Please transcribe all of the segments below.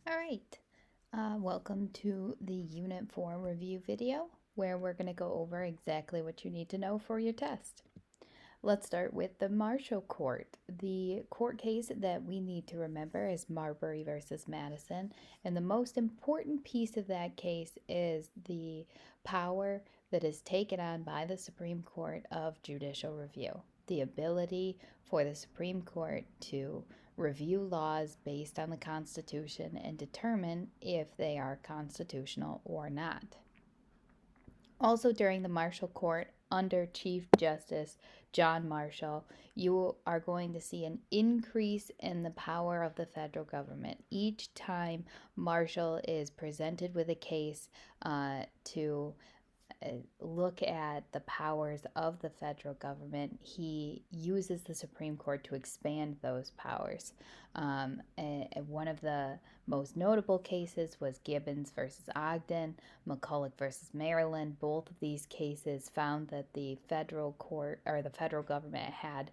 All right, welcome to the Unit 4 review video where we're going to go over exactly what you need to know for your test. Let's start with the Marshall Court. The court case that we need to remember is Marbury versus Madison, and the most important piece of that case is the power that is taken on by the Supreme Court of judicial review. The ability for the Supreme Court to review laws based on the Constitution and determine if they are constitutional or not. Also, during the Marshall Court, under Chief Justice John Marshall, you are going to see an increase in the power of the federal government. Each time Marshall is presented with a case to look at the powers of the federal government, he uses the Supreme Court to expand those powers. And one of the most notable cases was Gibbons versus Ogden, McCulloch versus Maryland. Both of these cases found that the federal court or the federal government had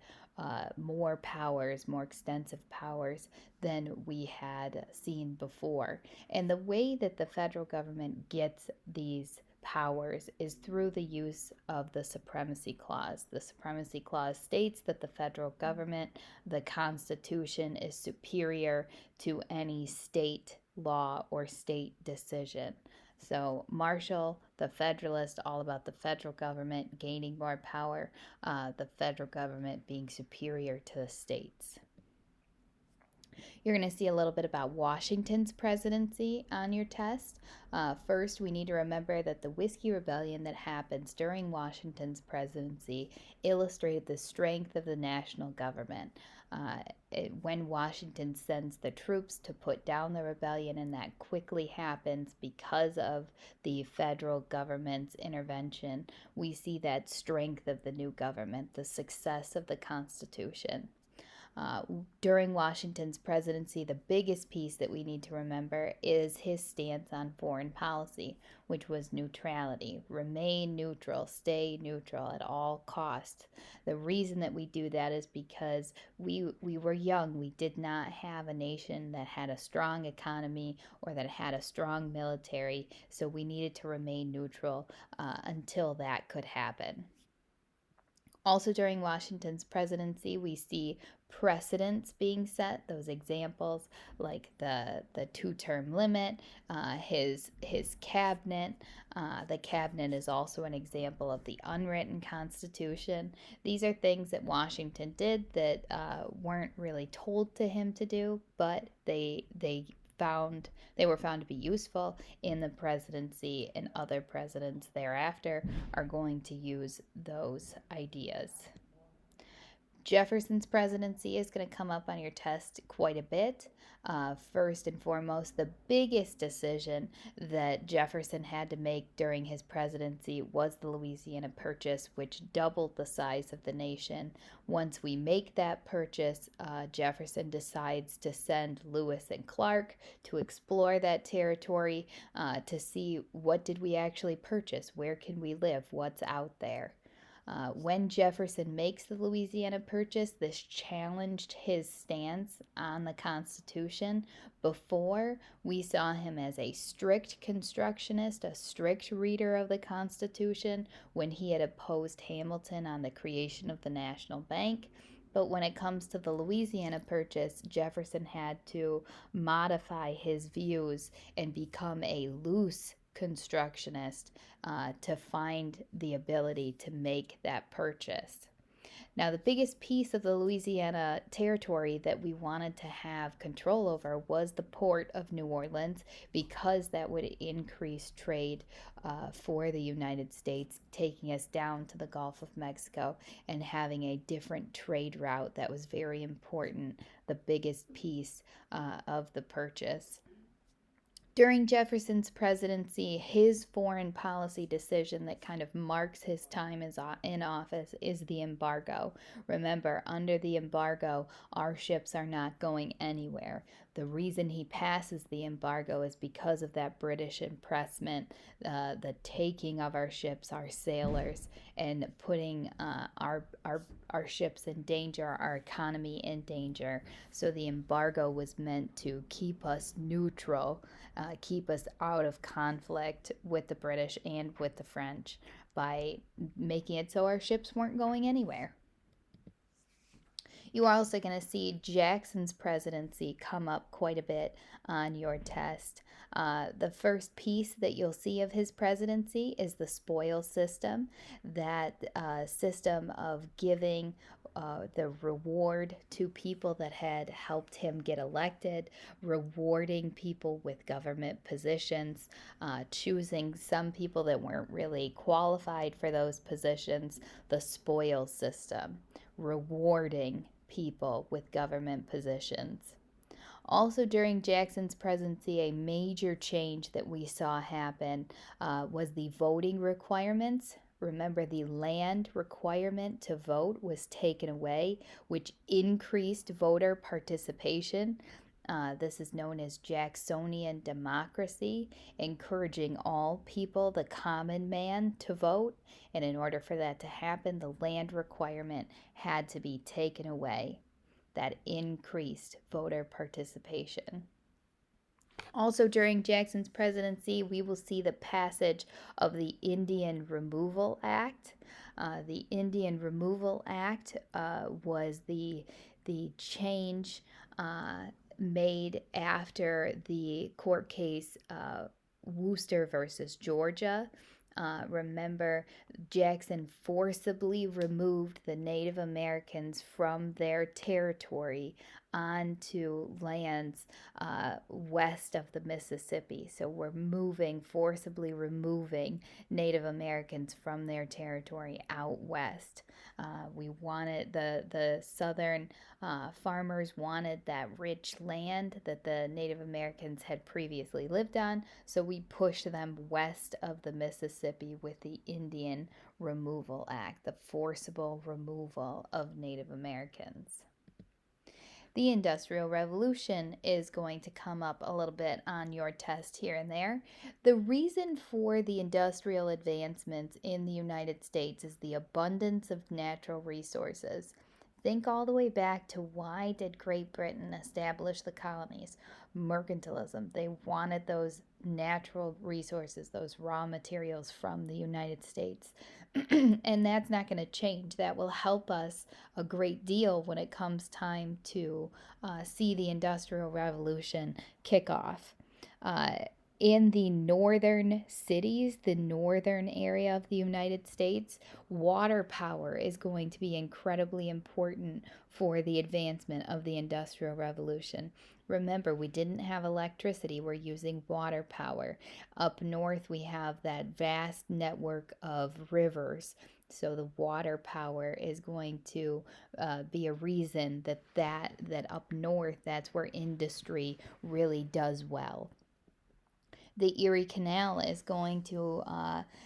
more powers, more extensive powers than we had seen before. And the way that the federal government gets these powers is through the use of the Supremacy Clause. The Supremacy Clause states that the federal government, the Constitution, is superior to any state law or state decision. So, Marshall, the Federalist, all about the federal government gaining more power, the federal government being superior to the states. You're going to see a little bit about Washington's presidency on your test. First, we need to remember that the Whiskey Rebellion that happens during Washington's presidency illustrated the strength of the national government. When Washington sends the troops to put down the rebellion, and that quickly happens because of the federal government's intervention, we see that strength of the new government, the success of the Constitution. During Washington's presidency, the biggest piece that we need to remember is his stance on foreign policy, which was neutrality. Remain neutral, stay neutral at all costs. The reason that we do that is because we were young. We did not have a nation that had a strong economy or that had a strong military, so we needed to remain neutral until that could happen. Also, during Washington's presidency, we see precedents being set. Those examples, like the two-term limit, his cabinet. The cabinet is also an example of the unwritten Constitution. These are things that Washington did that weren't really told to him to do, but they were found to be useful in the presidency, and other presidents thereafter are going to use those ideas. Jefferson's presidency is going to come up on your test quite a bit. First and foremost, the biggest decision that Jefferson had to make during his presidency was the Louisiana Purchase, which doubled the size of the nation. Once we make that purchase, Jefferson decides to send Lewis and Clark to explore that territory to see what did we actually purchase, where can we live, what's out there. When Jefferson makes the Louisiana Purchase, this challenged his stance on the Constitution. Before, we saw him as a strict constructionist, a strict reader of the Constitution, when he had opposed Hamilton on the creation of the National Bank. But when it comes to the Louisiana Purchase, Jefferson had to modify his views and become a loose constructionist to find the ability to make that purchase. Now, the biggest piece of the Louisiana territory that we wanted to have control over was the port of New Orleans, because that would increase trade for the United States, taking us down to the Gulf of Mexico and having a different trade route that was very important, the biggest piece of the purchase. During Jefferson's presidency, his foreign policy decision that kind of marks his time in office is the embargo. Remember, under the embargo, our ships are not going anywhere. The reason he passes the embargo is because of that British impressment, the taking of our ships, our sailors, and putting our ships in danger, our economy in danger. So the embargo was meant to keep us neutral, keep us out of conflict with the British and with the French by making it so our ships weren't going anywhere. You are also going to see Jackson's presidency come up quite a bit on your test. The first piece that you'll see of his presidency is the spoils system, that system of giving the reward to people that had helped him get elected, rewarding people with government positions, choosing some people that weren't really qualified for those positions, the spoils system, rewarding people with government positions. Also, during Jackson's presidency, a major change that we saw happen was the voting requirements. Remember, the land requirement to vote was taken away, which increased voter participation. This is known as Jacksonian democracy, encouraging all people, the common man, to vote. And in order for that to happen, the land requirement had to be taken away. That increased voter participation. Also, during Jackson's presidency, we will see the passage of the Indian Removal Act. The Indian Removal Act was the change made after the court case Worcester versus Georgia. Remember, Jackson forcibly removed the Native Americans from their territory onto lands west of the Mississippi. So we're forcibly removing Native Americans from their territory out west. We wanted the southern farmers wanted that rich land that the Native Americans had previously lived on, so we pushed them west of the Mississippi with the Indian Removal Act, the forcible removal of Native Americans. The Industrial Revolution is going to come up a little bit on your test here and there. The reason for the industrial advancements in the United States is the abundance of natural resources. Think all the way back to why did Great Britain establish the colonies? Mercantilism. They wanted those natural resources, those raw materials from the United States. And that's not going to change. That will help us a great deal when it comes time to see the Industrial Revolution kick off. In the northern cities, the northern area of the United States, water power is going to be incredibly important for the advancement of the Industrial Revolution. Remember, we didn't have electricity, we're using water power. Up north, we have that vast network of rivers. So the water power is going to be a reason that up north, that's where industry really does well. The Erie Canal is going to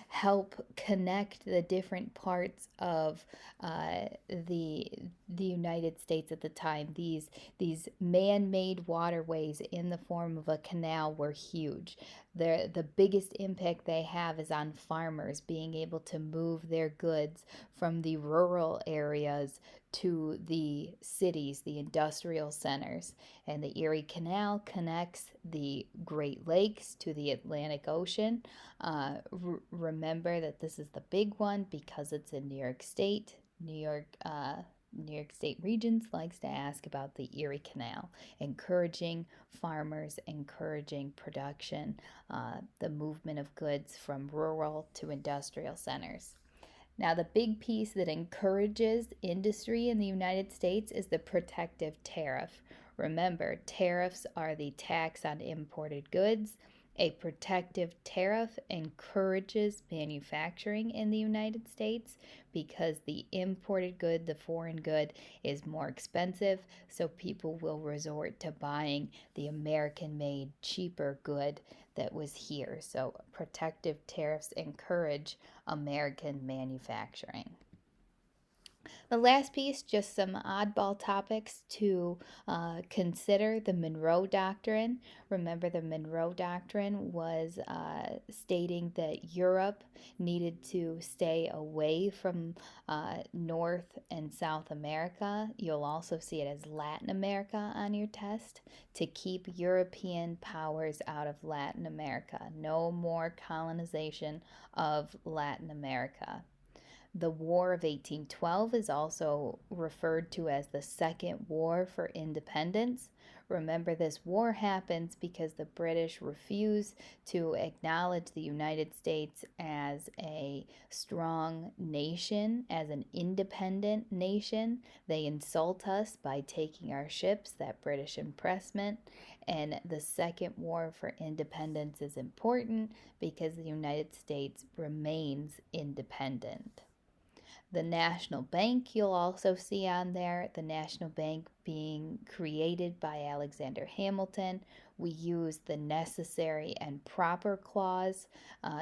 help connect the different parts of the United States at the time. These man-made waterways in the form of a canal were huge. The biggest impact they have is on farmers being able to move their goods from the rural areas to the cities, the industrial centers. And the Erie Canal connects the Great Lakes to the Atlantic Ocean. Remember that this is the big one because it's in New York State. New York State Regents likes to ask about the Erie Canal, encouraging farmers, encouraging production, the movement of goods from rural to industrial centers. Now, the big piece that encourages industry in the United States is the protective tariff. Remember, tariffs are the tax on imported goods. A protective tariff encourages manufacturing in the United States because the imported good, the foreign good, is more expensive, so people will resort to buying the American-made, cheaper good that was here. So protective tariffs encourage American manufacturing. The last piece, just some oddball topics to consider. The Monroe Doctrine. Remember, the Monroe Doctrine was stating that Europe needed to stay away from North and South America. You'll also see it as Latin America on your test, to keep European powers out of Latin America. No more colonization of Latin America. The War of 1812 is also referred to as the Second War for Independence. Remember, this war happens because the British refuse to acknowledge the United States as a strong nation, as an independent nation. They insult us by taking our ships, that British impressment. And the Second War for Independence is important because the United States remains independent. The National Bank, you'll also see on there, the National Bank being created by Alexander Hamilton. We use the necessary and proper clause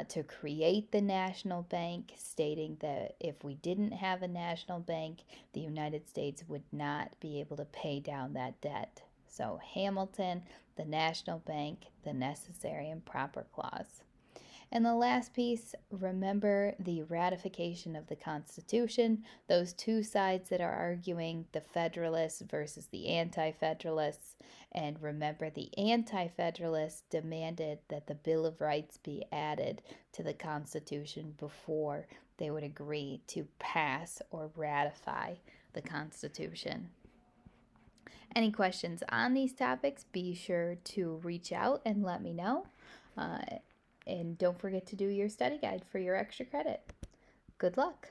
to create the National Bank, stating that if we didn't have a national bank, the United States would not be able to pay down that debt. So, Hamilton, the National Bank, the necessary and proper clause. And the last piece, remember the ratification of the Constitution, those two sides that are arguing, the Federalists versus the Anti Federalists. And remember, the Anti Federalists demanded that the Bill of Rights be added to the Constitution before they would agree to pass or ratify the Constitution. Any questions on these topics, be sure to reach out and let me know. And don't forget to do your study guide for your extra credit. Good luck.